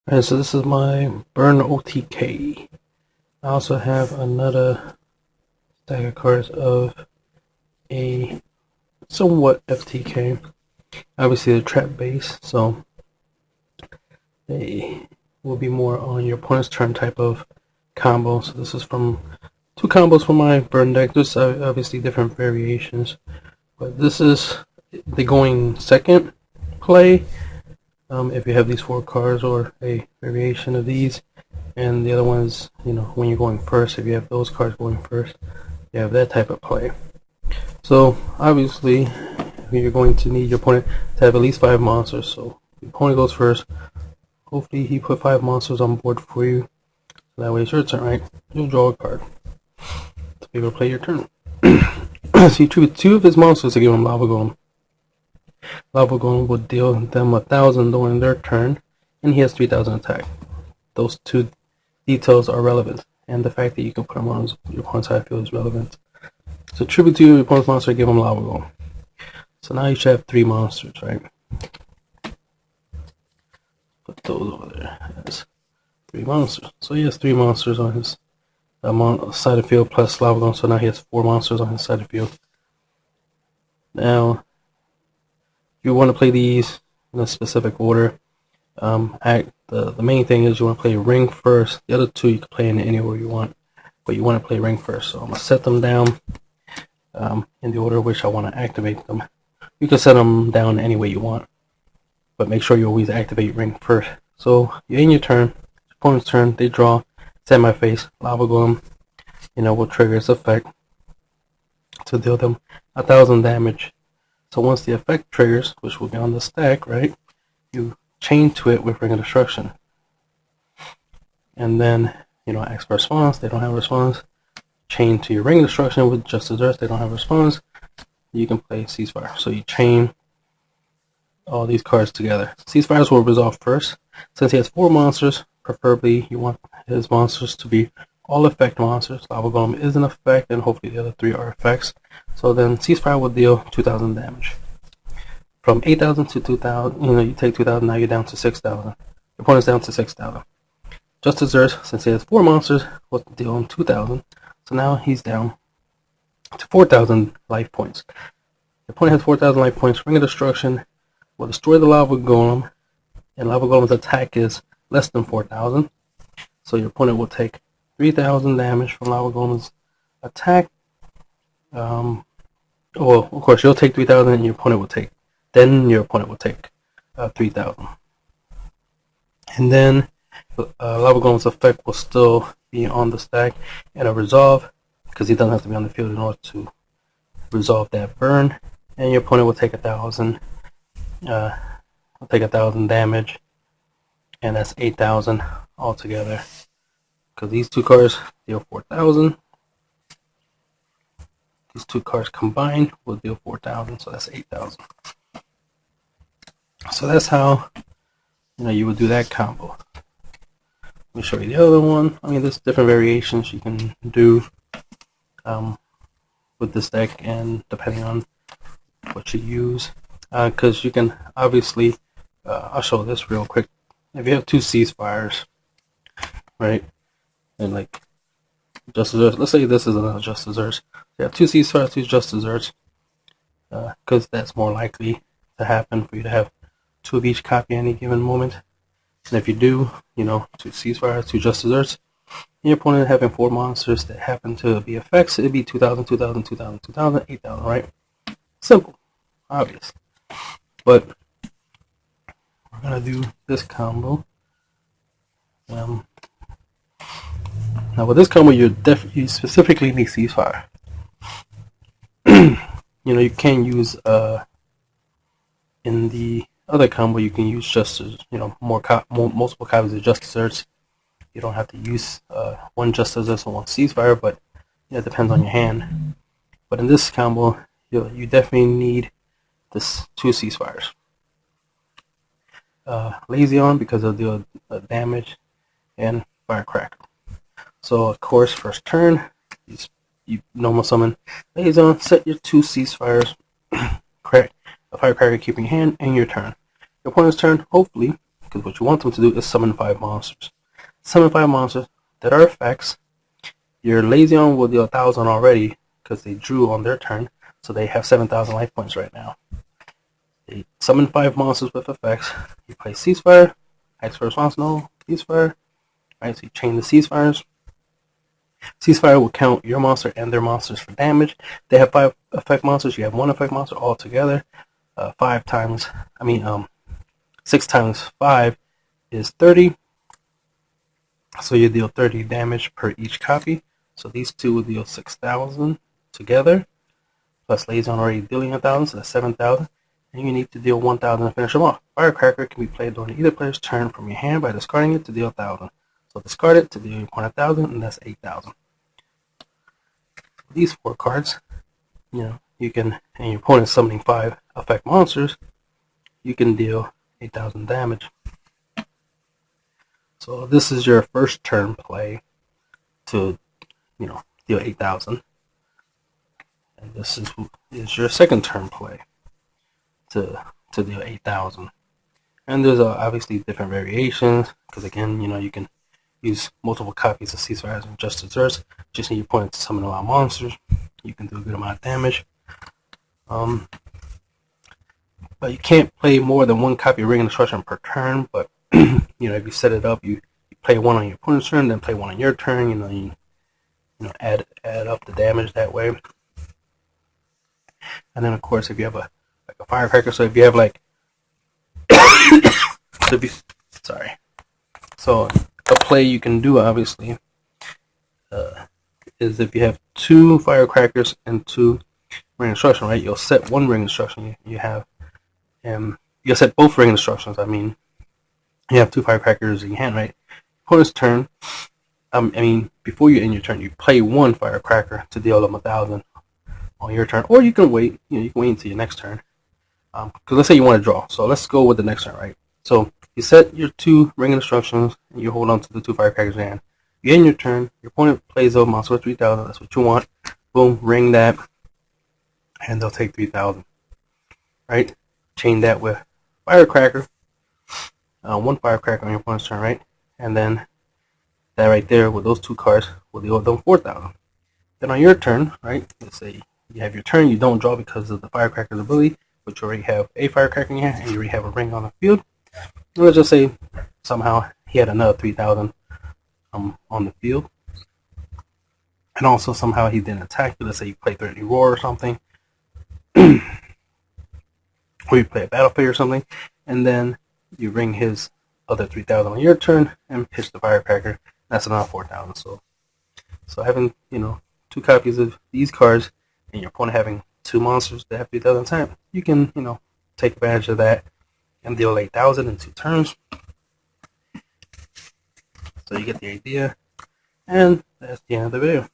Alright, so this is my burn OTK. I also have another stack of cards of a somewhat FTK. Obviously they're trap based, so they will be more on your opponent's turn type of combo. So this is from two combos from my burn deck. There's obviously different variations, but this is the going second play. If you have these four cards or a variation of these, and the other ones, when you're going first, if you have those cards going first, you have that type of play. So obviously you're going to need your opponent to have at least 5 monsters. So your opponent goes first. Hopefully he put 5 monsters on board for you. So that way it's your turn, right? You'll draw a card to be able to play your turn. So you choose 2 of his monsters to give him Lava Golem. Lava Golem will deal them 1,000 during their turn, and he has 3,000 attack. Those 2 details are relevant, and the fact that you can put them on your opponent's side field is relevant. So tribute to your opponent's monster, give him Lava Golem. So now you should have 3 monsters, right? Put those over there as 3 monsters. So he has 3 monsters on his side of the field plus Lava Golem, so now he has 4 monsters on his side of the field. Now, you want to play these in a specific order. The main thing is you want to play ring first. The other 2 you can play in any order you want, but you want to play ring first. So I'm going to set them down in the order in which I want to activate them. You can set them down any way you want, but make sure you always activate ring first. So you're in your turn, opponent's turn, they draw, it's at my face, Lava Golem, will trigger its effect to deal them 1,000 damage. So once the effect triggers, which will be on the stack, right, you chain to it with Ring of Destruction. And then, ask for a response, they don't have a response. Chain to your Ring of Destruction with Just Desserts, they don't have a response. You can play Ceasefire. So you chain all these cards together. Ceasefires will resolve first. Since he has 4 monsters, preferably you want his monsters to be all effect monsters. Lava Golem is an effect, and hopefully the other 3 are effects. So then Ceasefire will deal 2,000 damage. From 8,000 to 2,000, you take 2,000, now you're down to 6,000. Your opponent's down to 6,000. Just Desserts, since he has 4 monsters, will deal him 2,000. So now he's down to 4,000 life points. Your opponent has 4,000 life points. Ring of Destruction will destroy the Lava Golem, and Lava Golem's attack is less than 4,000. So your opponent will take 3,000 damage from Lava Golem's attack. Well, of course, you'll take 3,000, and your opponent will take. Then your opponent will take 3,000, and then Lava Golem's effect will still be on the stack and a resolve, because he doesn't have to be on the field in order to resolve that burn. And your opponent will take 1,000. Will take 1,000 damage, and that's 8,000 altogether. Because these 2 cards deal 4,000. These 2 cards combined will deal 4,000, so that's 8,000. So that's how you would do that combo. Let me show you the other one. There's different variations you can do with this deck, and depending on what you use, because you can obviously, I'll show this real quick. If you have 2 Ceasefires, right, and like Just Desserts, let's say this is another Just Desserts. You have 2 Ceasefires, 2 Just Desserts, because that's more likely to happen for you to have 2 of each copy at any given moment. And if you do, 2 Ceasefires, 2 Just Desserts, and your opponent having 4 monsters that happen to be effects, it'd be 2,000, 2,000, 2,000, 2,000, 8,000, right? Simple, obvious. But we're gonna do this combo. Now with this combo, you specifically need Ceasefire. You can use in the other combo, you can use just multiple copies of Just Desserts. You don't have to use 1 Just Desserts and 1 Ceasefire, but it depends on your hand. But in this combo, you definitely need this 2 Ceasefires. Lazy on because of the damage, and Firecracker. So of course, first turn, you normal summon Lazy on, set your 2 Ceasefires, crack a Firecracker, keep in your hand, and your turn. Your opponent's turn, hopefully, because what you want them to do is summon 5 monsters. Summon 5 monsters that are effects. Your Lesion will deal 1,000 already because they drew on their turn, so they have 7,000 life points right now. They summon 5 monsters with effects. You play Ceasefire, ask for response, no, Ceasefire. Right, so you chain the Ceasefires. Ceasefire will count your monster and their monsters for damage. They have 5 effect monsters. You have 1 effect monster all together. 6 times 5 is 30. So you deal 30 damage per each copy. So these two will deal 6,000 together. Plus Lesion already dealing 1,000, so that's 7,000. And you need to deal 1,000 to finish them off. Firecracker can be played during either player's turn from your hand by discarding it to deal 1,000. So discard it to deal your opponent 1,000, and that's 8,000. These 4 cards, you can, and your opponent summoning 5 effect monsters, you can deal 8,000 damage. So this is your first turn play to, deal 8,000, and this is your second turn play to deal 8,000. And there's obviously different variations because again, you can use multiple copies of Ceasefires and Just Desserts. Just need your opponent to summon a lot of monsters. You can do a good amount of damage. But you can't play more than 1 copy of Ring of Destruction per turn. But if you set it up, you play 1 on your opponent's turn, then play 1 on your turn. You add up the damage that way. And then of course, if you have a firecracker, so if you have so a play you can do obviously is if you have 2 firecrackers and 2 ring instruction, right? You'll set 1 ring instruction. You'll set both ring instructions. I mean, you have 2 firecrackers in your hand, right? Opponent's turn. Before you end your turn, you play 1 firecracker to deal them 1,000 on your turn, or you can wait. You can wait until your next turn. Because let's say you want to draw. So let's go with the next turn, right? So you set your 2 ring instructions, and you hold on to the 2 firecrackers in your hand. You end your turn. Your opponent plays a monster with 3,000. That's what you want. Boom, ring that, and they'll take 3,000. Right? Chain that with firecracker. 1 firecracker on your opponent's turn, right? And then that right there with those 2 cards will deal them 4,000. Then on your turn, right? Let's say you have your turn. You don't draw because of the firecracker's ability, but you already have a firecracker in your hand, and you already have a ring on the field. And let's just say somehow he had another 3,000 on the field, and also somehow he didn't attack you. Let's say you play 30 Roar or something, or you play a Battle Fate or something, and then you ring his other 3,000 on your turn and pitch the firecracker. That's another 4,000. So having 2 copies of these cards and your opponent having 2 monsters that have 3,000 time, you can take advantage of that and deal 8,000 in 2 turns. So you get the idea, and that's the end of the video.